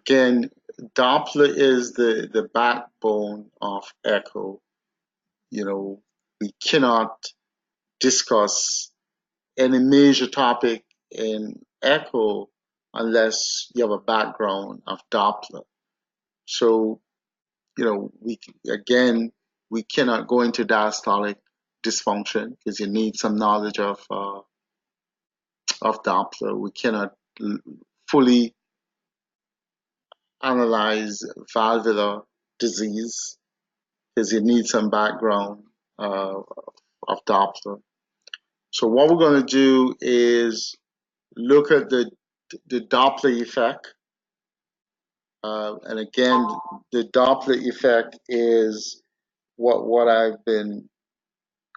Again, Doppler is the backbone of echo. You know, we cannot discuss any major topic in echo unless you have a background of Doppler. So, again, we cannot go into diastolic dysfunction because you need some knowledge of Doppler. We cannot fully analyze valvular disease because you need some background uh, of Doppler. So what we're going to do is look at the Doppler effect. And again, the Doppler effect is what I've been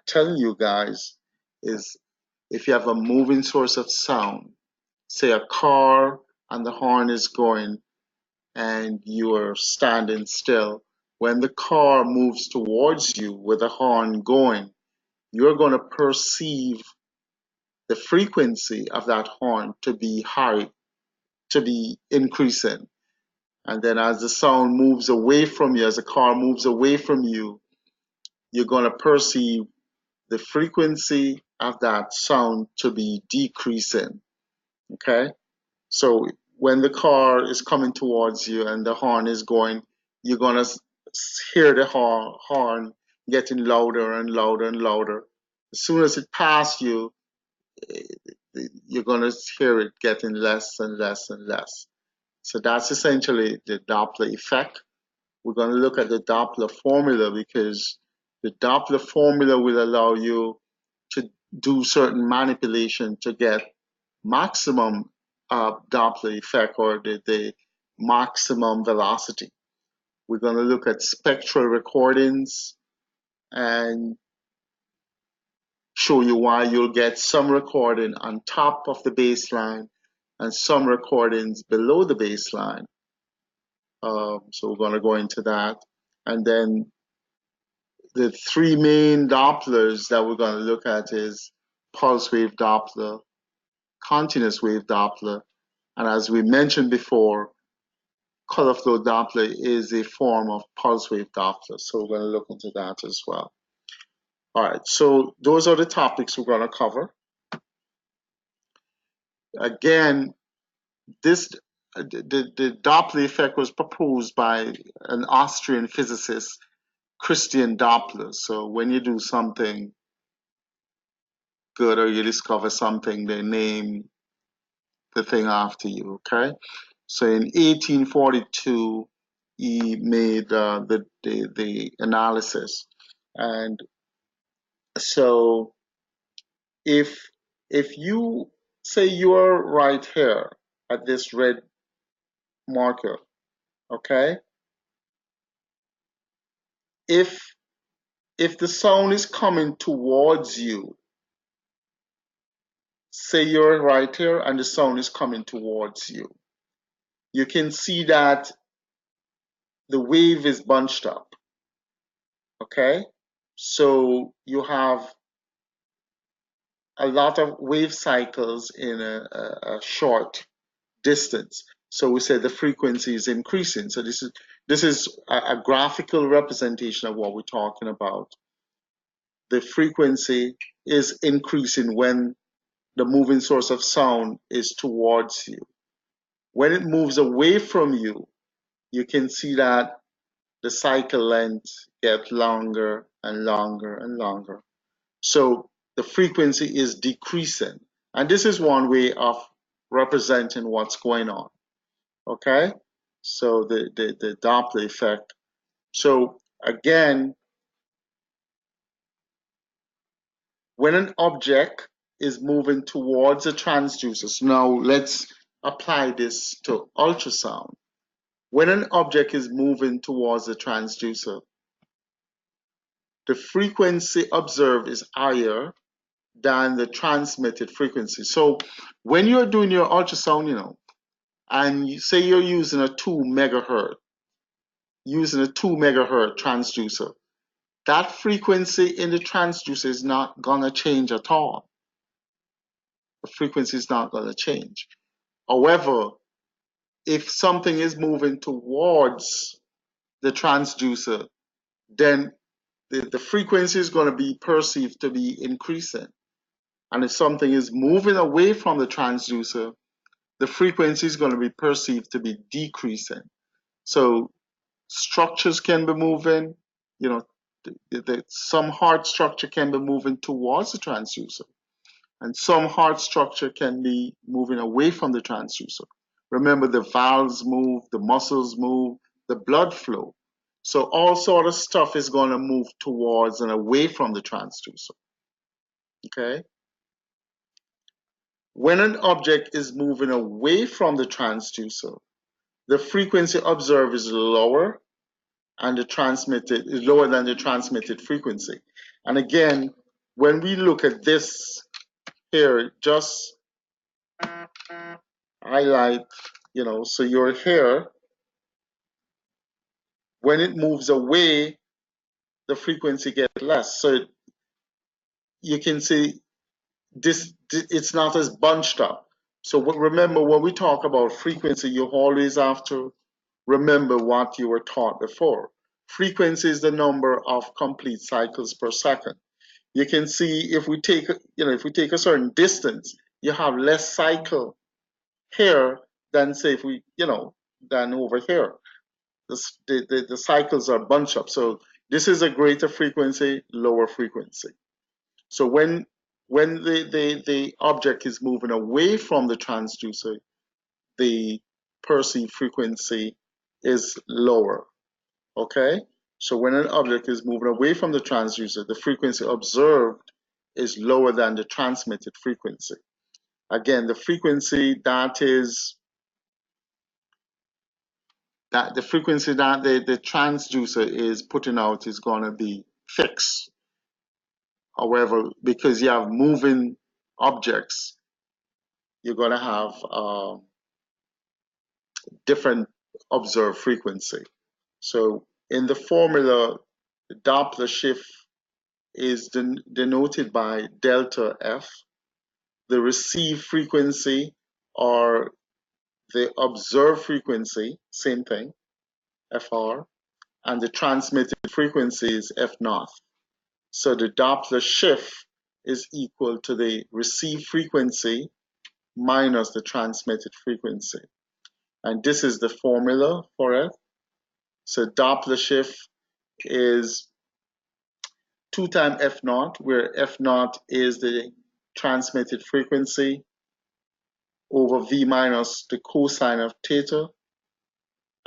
telling you guys is if you have a moving source of sound, say a car and the horn is going and you are standing still, when the car moves towards you with the horn going, you're going to perceive the frequency of that horn to be high, to be increasing. And then as the sound moves away from you, as the car moves away from you, you're going to perceive the frequency of that sound to be decreasing. Okay? So when the car is coming towards you and the horn is going, you're going to hear the horn getting louder and louder and louder. As soon as it passes you, you're going to hear it getting less and less and less. So that's essentially the Doppler effect. We're going to look at the Doppler formula because the Doppler formula will allow you to do certain manipulation to get maximum Doppler effect or the maximum velocity. We're going to look at spectral recordings and show you why you'll get some recording on top of the baseline and some recordings below the baseline. So we're going to go into that. And then the three main Dopplers that we're going to look at is pulse wave Doppler, continuous wave Doppler, and as we mentioned before, color flow Doppler is a form of pulse wave Doppler. So we're going to look into that as well. All right, so those are the topics we're going to cover. Again, the Doppler effect was proposed by an Austrian physicist, Christian Doppler. So when you do something good or you discover something, they name the thing after you, okay? So in 1842, he made the analysis. And so if you say you're right here at this red marker, okay? If the sound is coming towards you, say you're right here and the sound is coming towards you, you can see that the wave is bunched up, okay? So you have a lot of wave cycles in a short distance. So we say the frequency is increasing. So this is a graphical representation of what we're talking about. The frequency is increasing when the moving source of sound is towards you. When it moves away from you, you can see that the cycle length gets longer and longer and longer. So the frequency is decreasing. And this is one way of representing what's going on. Okay? So the Doppler effect. So again, when an object is moving towards a transducer, so now let's apply this to ultrasound. When an object is moving towards a transducer, the frequency observed is higher than the transmitted frequency. So when you're doing your ultrasound, and you say you're using a 2 megahertz, transducer, that frequency in the transducer is not gonna change at all. The frequency is not gonna change. However, if something is moving towards the transducer, then the frequency is going to be perceived to be increasing. And if something is moving away from the transducer, the frequency is going to be perceived to be decreasing. So structures can be moving, you know, some heart structure can be moving towards the transducer, and some heart structure can be moving away from the transducer. Remember, the valves move, the muscles move, the blood flow. So all sort of stuff is going to move towards and away from the transducer. Okay? When an object is moving away from the transducer, the frequency observed is lower and the transmitted is lower than the transmitted frequency. And again, when we look at this here, just highlight, so your hair, when it moves away, the frequency gets less. So you can see this, it's not as bunched up. So remember, when we talk about frequency, you always have to remember what you were taught before. Frequency is the number of complete cycles per second. You can see if we take, if we take a certain distance, you have less cycle here than say if we, than over here. The cycles are bunched up. So this is a greater frequency, lower frequency. So when the object is moving away from the transducer, the perceived frequency is lower. Okay? So when an object is moving away from the transducer, the frequency observed is lower than the transmitted frequency. Again, the frequency that the frequency that the transducer is putting out is going to be fixed. However, because you have moving objects, you're going to have different observed frequency. So in the formula, the Doppler shift is denoted by delta F. The received frequency or the observed frequency, same thing, FR, and the transmitted frequency is F naught. So the Doppler shift is equal to the received frequency minus the transmitted frequency. And this is the formula for it. So Doppler shift is 2 times F naught, where F naught is the transmitted frequency over V minus the cosine of theta.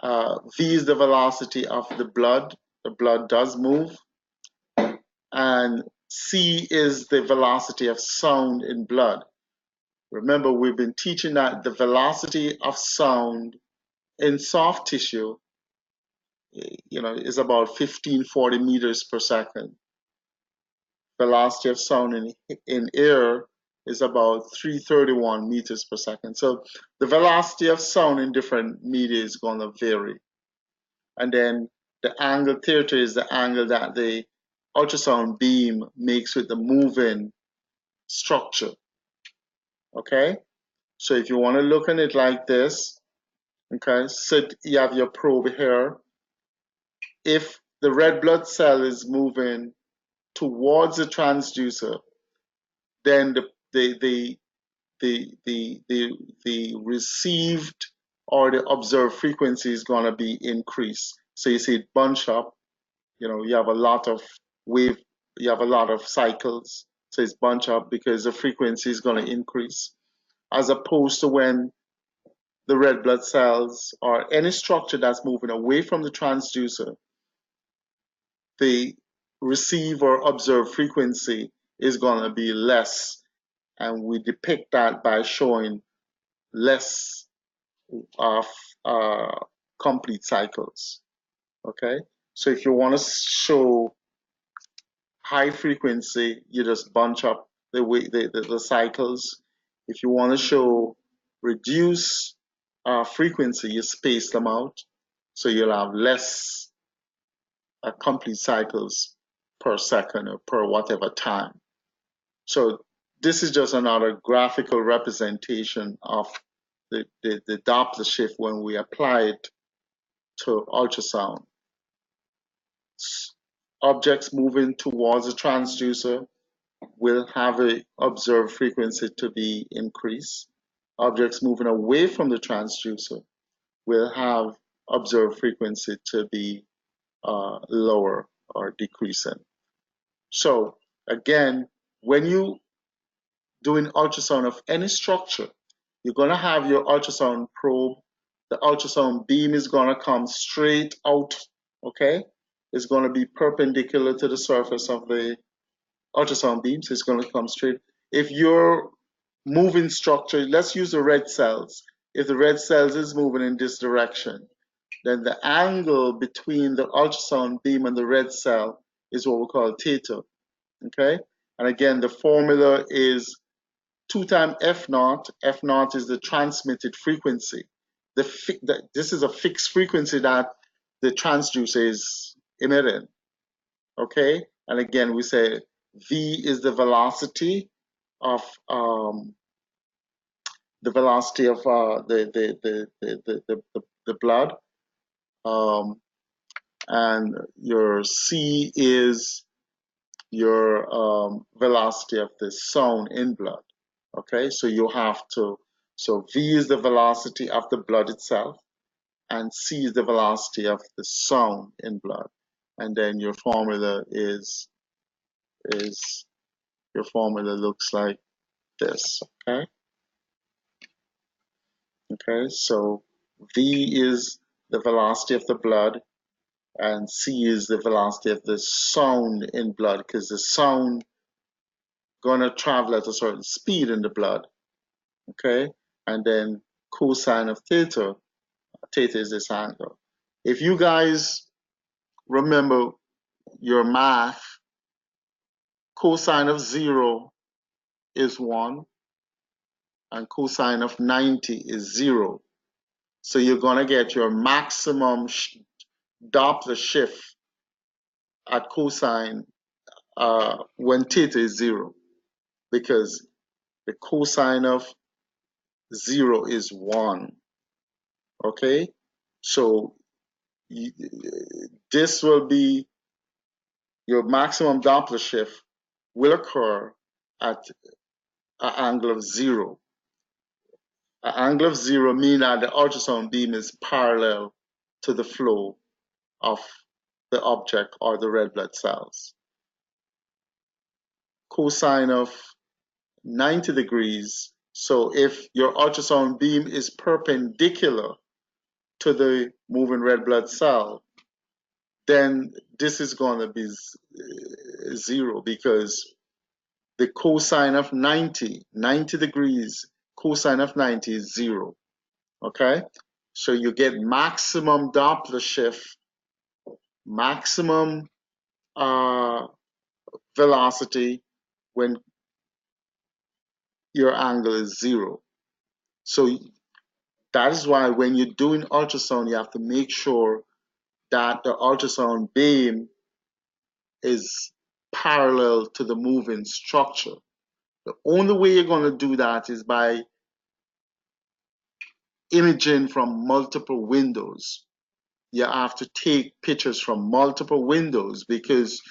V is the velocity of the blood. The blood does move. And C is the velocity of sound in blood. Remember, we've been teaching that the velocity of sound in soft tissue, is about 1540 meters per second. Velocity of sound in air is about 331 meters per second. So the velocity of sound in different media is going to vary. And then the angle theta is the angle that the ultrasound beam makes with the moving structure. Okay? So if you want to look at it like this, okay, so you have your probe here. If the red blood cell is moving towards the transducer, then the received or the observed frequency is going to be increased. So you see it bunch up, you have a lot of wave, you have a lot of cycles, so it's bunch up because the frequency is going to increase, as opposed to when the red blood cells or any structure that's moving away from the transducer, the receive or observed frequency is going to be less, and we depict that by showing less of complete cycles. Okay, so if you want to show high frequency, you just bunch up the cycles. If you want to show reduce frequency, you space them out, so you'll have less complete cycles per second or per whatever time. So this is just another graphical representation of the Doppler shift when we apply it to ultrasound. Objects moving towards the transducer will have a observed frequency to be increased. Objects moving away from the transducer will have observed frequency to be lower or decreasing. So again, when you do an ultrasound of any structure, you're going to have your ultrasound probe. The ultrasound beam is going to come straight out, okay? It's going to be perpendicular to the surface of the ultrasound beam, so it's going to come straight. If you're moving structure, let's use the red cells. If the red cells is moving in this direction, then the angle between the ultrasound beam and the red cell is what we call theta, okay? And again, the formula is 2 times F naught. F naught is the transmitted frequency. This is a fixed frequency that the transducer is emitting, okay? And again, we say V is the velocity of the blood, and your C is your velocity of the sound in blood. Okay, so you have to, so V is the velocity of the blood itself, and C is the velocity of the sound in blood. And then your formula your formula looks like this, okay? Okay, so V is the velocity of the blood, and C is the velocity of the sound in blood, because the sound gonna travel at a certain speed in the blood, okay? And then cosine of theta, theta is this angle. If you guys remember your math, cosine of 0 is 1, and cosine of 90 is 0. So you're gonna get your maximum Doppler shift at cosine when theta is 0, because the cosine of 0 is 1. Okay, so this will be your maximum Doppler shift will occur at an angle of 0. An angle of 0 means that the ultrasound beam is parallel to the flow of the object or the red blood cells. Cosine of 90 degrees. So if your ultrasound beam is perpendicular to the moving red blood cell, then this is going to be 0, because the cosine of 90 degrees, cosine of 90 is 0. Okay? So you get maximum Doppler shift, maximum velocity when your angle is 0. So that is why when you're doing ultrasound, you have to make sure that the ultrasound beam is parallel to the moving structure. The only way you're going to do that is by imaging from multiple windows. You have to take pictures from multiple windows, because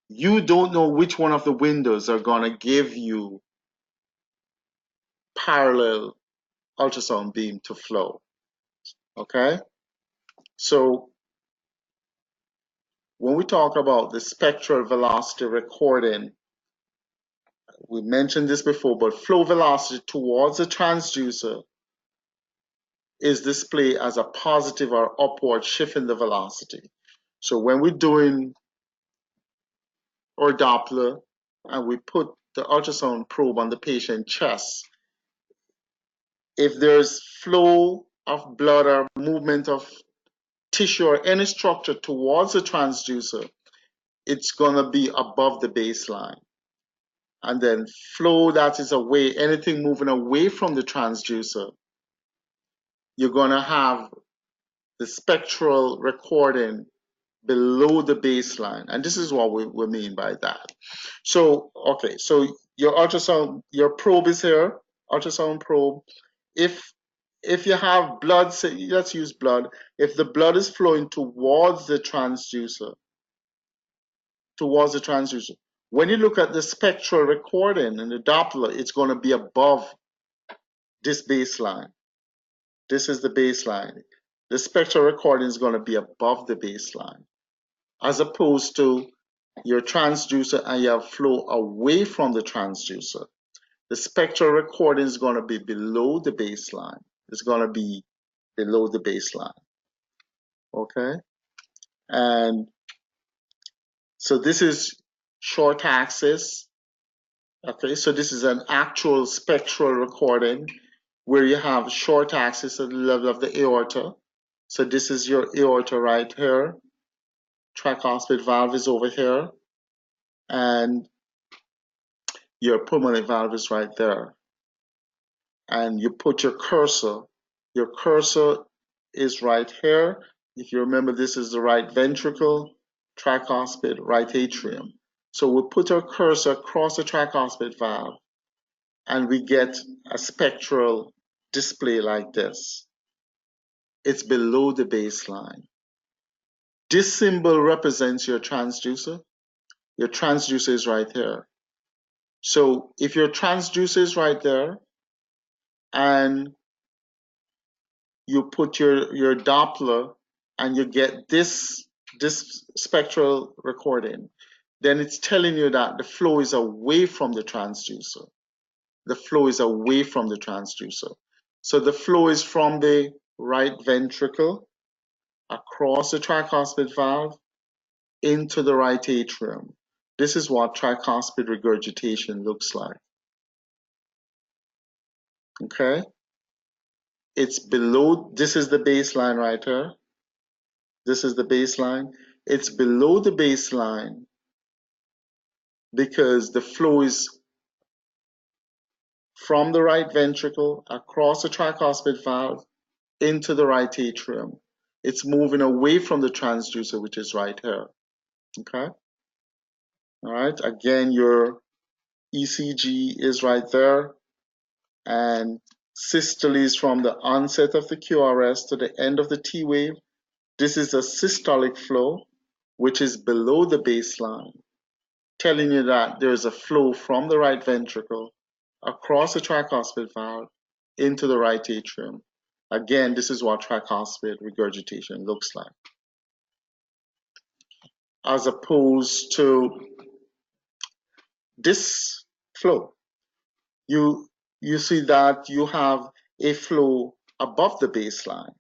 you don't know which one of the windows are going to give you parallel ultrasound beam to flow. Okay? So when we talk about the spectral velocity recording, we mentioned this before, but flow velocity towards the transducer is displayed as a positive or upward shift in the velocity. So when we're doing our Doppler and we put the ultrasound probe on the patient's chest, if there's flow of blood or movement of tissue or any structure towards the transducer, it's going to be above the baseline. And then flow that is away, anything moving away from the transducer, you're going to have the spectral recording below the baseline. And this is what we mean by that. So, okay, so your ultrasound, your probe is here, ultrasound probe. If if you have blood, say, let's use blood. If the blood is flowing towards the transducer, when you look at the spectral recording in the Doppler, it's going to be above this baseline. This is the baseline. The spectral recording is going to be above the baseline, as opposed to your transducer and you have flow away from the transducer. The spectral recording is going to be below the baseline. It's going to be below the baseline. Okay? And so this is short axis. Okay, so this is an actual spectral recording where you have short axis at the level of the aorta. So this is your aorta right here. Tricuspid valve is over here. And your pulmonary valve is right there. And you put your cursor is right here. If you remember, this is the right ventricle, tricuspid, right atrium. So we put our cursor across the tricuspid valve and we get a spectral display like this. It's below the baseline. This symbol represents your transducer. Your transducer is right here. So if your transducer is right there and you put your Doppler and you get this spectral recording, then it's telling you that the flow is away from the transducer. The flow is away from the transducer. So the flow is from the right ventricle across the tricuspid valve into the right atrium. This is what tricuspid regurgitation looks like. Okay? It's below, this is the baseline right here. This is the baseline. It's below the baseline because the flow is from the right ventricle across the tricuspid valve into the right atrium. It's moving away from the transducer, which is right here. Okay? All right. Again, your ECG is right there. And systole is from the onset of the QRS to the end of the T wave. This is a systolic flow, which is below the baseline, telling you that there is a flow from the right ventricle across the tricuspid valve into the right atrium. Again, this is what tricuspid regurgitation looks like. As opposed to this flow, you see that you have a flow above the baseline.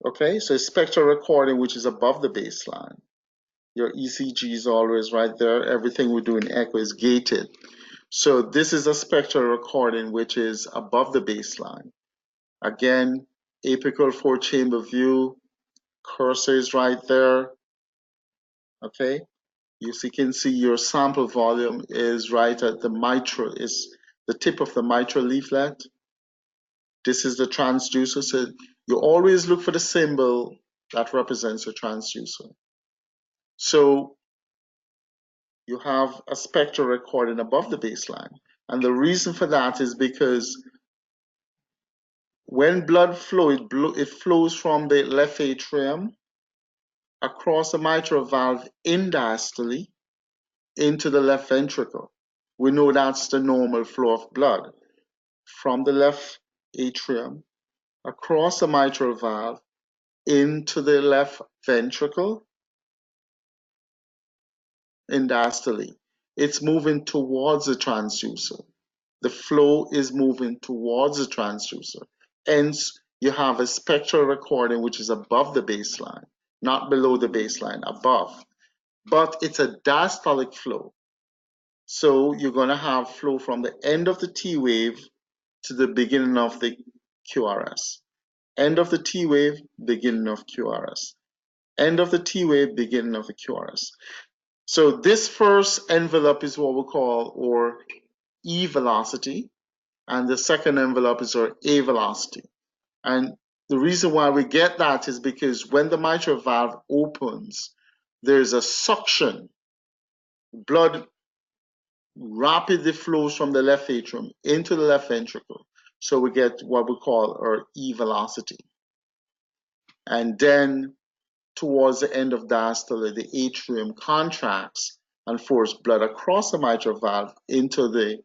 Okay, so spectral recording, which is above the baseline. Your ECG is always right there. Everything we do in echo is gated. So this is a spectral recording which is above the baseline. Again, apical four-chamber view, cursor is right there. Okay, you can see your sample volume is right at the mitral, is the tip of the mitral leaflet. This is the transducer. So you always look for the symbol that represents your transducer. So you have a spectral recording above the baseline. And the reason for that is because when blood flow, it flows from the left atrium across the mitral valve in diastole into the left ventricle. We know that's the normal flow of blood from the left atrium across the mitral valve into the left ventricle in diastole. It's moving towards the transducer. The flow is moving towards the transducer. Hence, you have a spectral recording which is above the baseline, not below the baseline, above. But it's a diastolic flow. So you're going to have flow from the end of the T wave to the beginning of the QRS. End of the T wave, beginning of QRS. End of the T wave, beginning of the QRS. So this first envelope is what we call our E velocity, and the second envelope is our A velocity. And the reason why we get that is because when the mitral valve opens, there's a suction. Blood rapidly flows from the left atrium into the left ventricle. So we get what we call our E velocity. And then towards the end of diastole, the atrium contracts and force blood across the mitral valve into the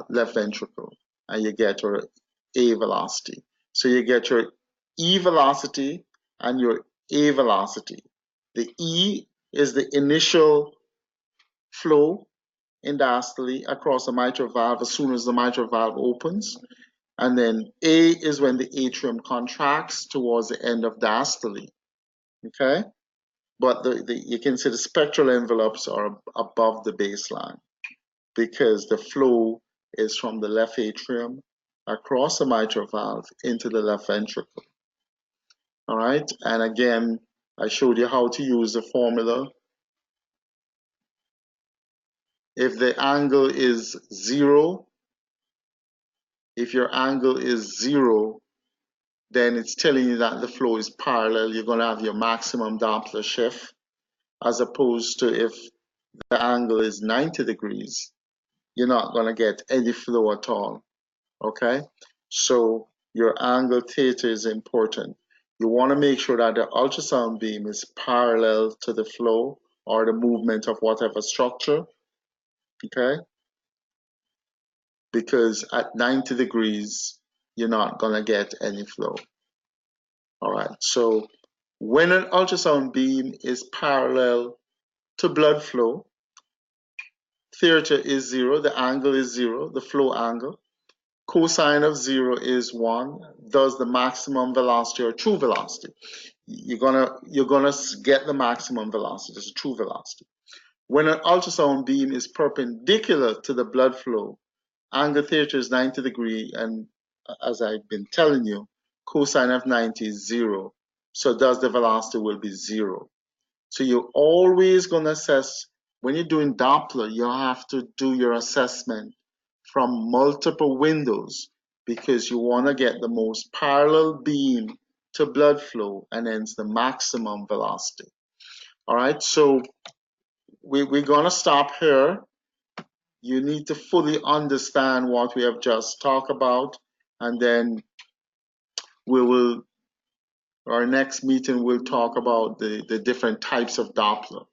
left ventricle, and you get your A velocity. So you get your E velocity and your A velocity. The E is the initial flow in diastole across the mitral valve as soon as the mitral valve opens. And then A is when the atrium contracts towards the end of diastole. Okay? But you can see the spectral envelopes are above the baseline because the flow is from the left atrium across the mitral valve into the left ventricle. All right, and again, I showed you how to use the formula. If the angle is 0, if your angle is 0, then it's telling you that the flow is parallel. You're going to have your maximum Doppler shift, as opposed to if the angle is 90 degrees, you're not going to get any flow at all. Okay, so your angle theta is important. You want to make sure that the ultrasound beam is parallel to the flow or the movement of whatever structure. Okay, because at 90 degrees you're not going to get any flow. All right, so when an ultrasound beam is parallel to blood flow, theta is 0, the angle is 0, the flow angle. Cosine of 0 is 1, thus the maximum velocity or true velocity. You're gonna get the maximum velocity, it's a true velocity. When an ultrasound beam is perpendicular to the blood flow, angle theta is 90 degrees, and as I've been telling you, cosine of 90 is 0. So thus the velocity will be 0. So you're always gonna assess, when you're doing Doppler, you have to do your assessment from multiple windows because you want to get the most parallel beam to blood flow and hence the maximum velocity. All right, so we're going to stop here. You need to fully understand what we have just talked about, and then our next meeting will talk about the different types of Doppler.